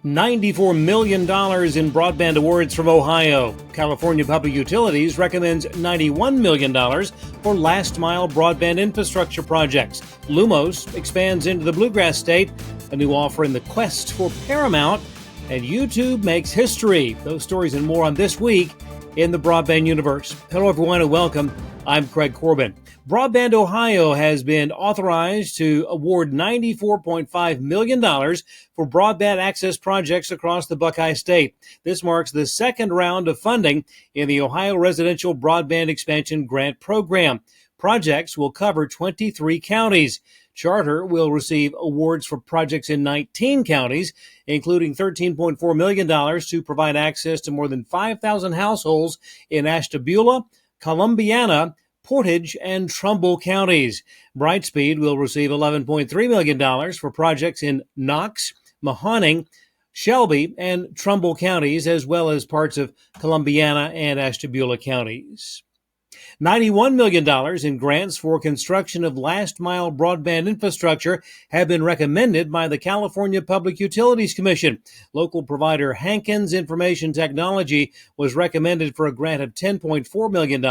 $94 million in broadband awards from Ohio. California Public Utilities recommends $91 million for last-mile broadband infrastructure projects. Lumos expands into the Bluegrass State, a new offer in the quest for Paramount, and YouTube makes history. Those stories and more on This Week in the Broadband Universe. Hello, everyone, and welcome. I'm Craig Corbin. Broadband Ohio has been authorized to award $94.5 million for broadband access projects across the Buckeye State. This marks the second round of funding in the Ohio Residential Broadband Expansion Grant Program. Projects will cover 23 counties. Charter will receive awards for projects in 19 counties, including $13.4 million to provide access to more than 5,000 households in Ashtabula, Columbiana, Portage, and Trumbull counties. Brightspeed will receive $11.3 million for projects in Knox, Mahoning, Shelby, and Trumbull counties, as well as parts of Columbiana and Ashtabula counties. $91 million in grants for construction of last-mile broadband infrastructure have been recommended by the California Public Utilities Commission. Local provider Hankins Information Technology was recommended for a grant of $10.4 million.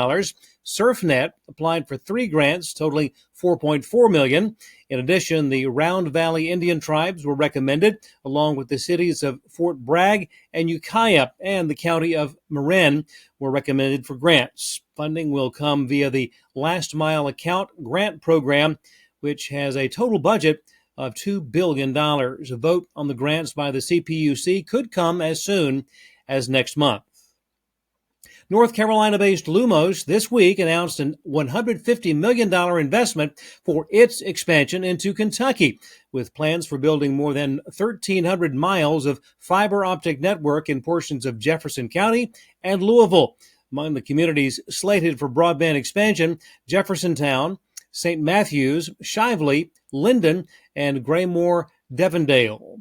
SurfNet applied for 3 grants totaling $4.4 million. In addition, the Round Valley Indian Tribes were recommended, along with the cities of Fort Bragg and Ukiah, and the county of Marin were recommended for grants. Funding will come via the Last Mile Account Grant Program, which has a total budget of $2 billion. A vote on the grants by the CPUC could come as soon as next month. North Carolina-based Lumos this week announced a $150 million investment for its expansion into Kentucky, with plans for building more than 1,300 miles of fiber optic network in portions of Jefferson County and Louisville. Among the communities slated for broadband expansion, Jeffersontown, St. Matthews, Shively, Linden, and Graymore-Devondale.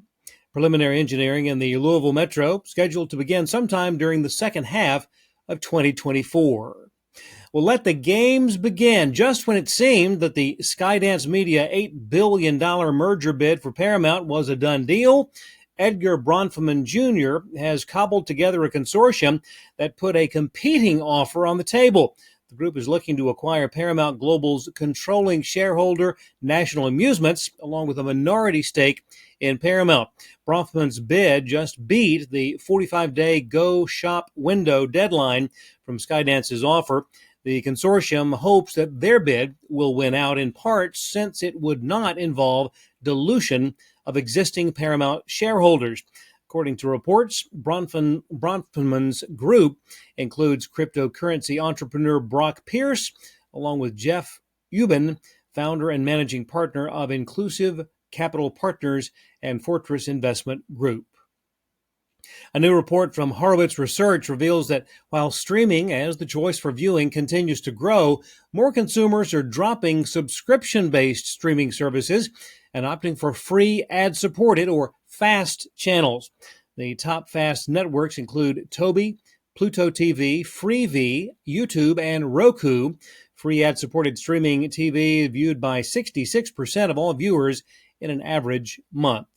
Preliminary engineering in the Louisville Metro scheduled to begin sometime during the second half of 2024. Well, let the games begin. Just when it seemed that the Skydance Media $8 billion merger bid for Paramount was a done deal, Edgar Bronfman Jr. has cobbled together a consortium that put a competing offer on the table. The group is looking to acquire Paramount Global's controlling shareholder, National Amusements, along with a minority stake in Paramount. Bronfman's bid just beat the 45-day go shop window deadline from Skydance's offer. The consortium hopes that their bid will win out in part since it would not involve dilution of existing Paramount shareholders. According to reports, Bronfman's group includes cryptocurrency entrepreneur Brock Pierce, along with Jeff Ubben, founder and managing partner of Inclusive Capital Partners and Fortress Investment Group. A new report from Horowitz Research reveals that while streaming as the choice for viewing continues to grow, more consumers are dropping subscription-based streaming services and opting for free ad-supported or FAST channels. The top FAST networks include Tubi, Pluto TV, Freevee, YouTube, and Roku. Free ad-supported streaming TV viewed by 66% of all viewers in an average month.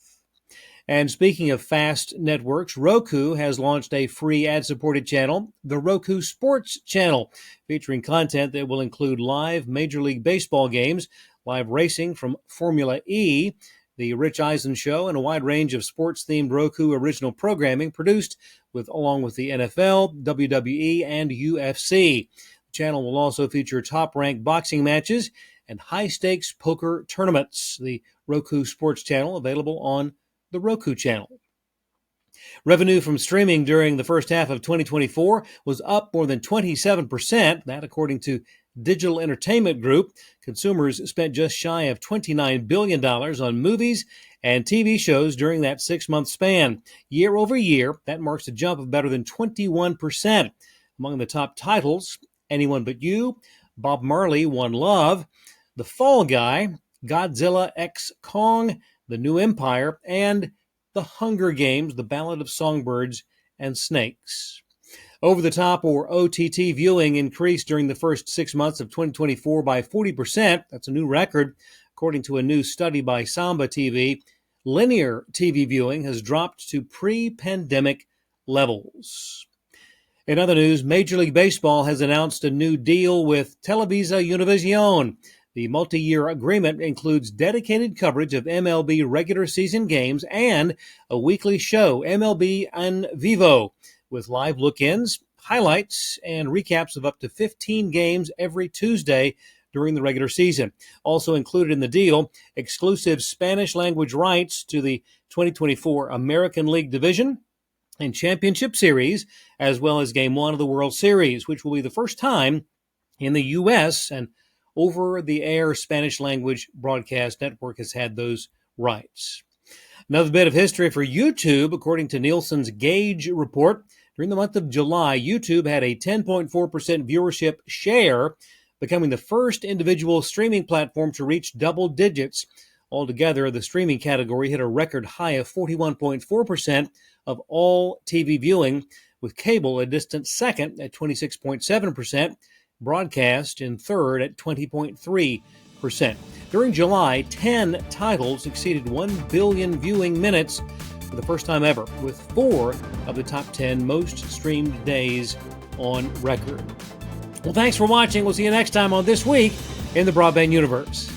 And speaking of FAST networks, Roku has launched a free ad-supported channel, the Roku Sports Channel, featuring content that will include live Major League Baseball games, live racing from Formula E, the Rich Eisen Show, and a wide range of sports-themed Roku original programming produced along with the NFL, WWE, and UFC. The channel will also feature top-ranked boxing matches and high-stakes poker tournaments. The Roku Sports Channel available on the Roku channel. Revenue from streaming during the first half of 2024 was up more than 27%, that according to Digital Entertainment Group. Consumers spent just shy of $29 billion on movies and TV shows during that 6-month span. Year over year, that marks a jump of better than 21%. Among the top titles, Anyone But You, Bob Marley, One Love, The Fall Guy, Godzilla x Kong, The New Empire, and The Hunger Games, The Ballad of Songbirds and Snakes. Over-the-top or OTT viewing increased during the first 6 months of 2024 by 40%. That's a new record, according to a new study by Samba TV. linear TV viewing has dropped to pre-pandemic levels. In other news, Major League Baseball has announced a new deal with Televisa Univision. The multi-year agreement includes dedicated coverage of MLB regular season games and a weekly show, MLB en Vivo, with live look-ins, highlights, and recaps of up to 15 games every Tuesday during the regular season. Also included in the deal, exclusive Spanish-language rights to the 2024 American League Division and Championship Series, as well as Game 1 of the World Series, which will be the first time in the U.S. and over-the-air Spanish-language broadcast network has had those rights. Another bit of history for YouTube. According to Nielsen's Gauge report, during the month of July, YouTube had a 10.4% viewership share, becoming the first individual streaming platform to reach double digits. Altogether, the streaming category hit a record high of 41.4% of all TV viewing, with cable a distant second at 26.7%, broadcast in third at 20.3%. During July, 10 titles exceeded 1 billion viewing minutes for the first time ever, with 4 of the top 10 most streamed days on record. Well, thanks for watching. We'll see you next time on This Week in the Broadband Universe.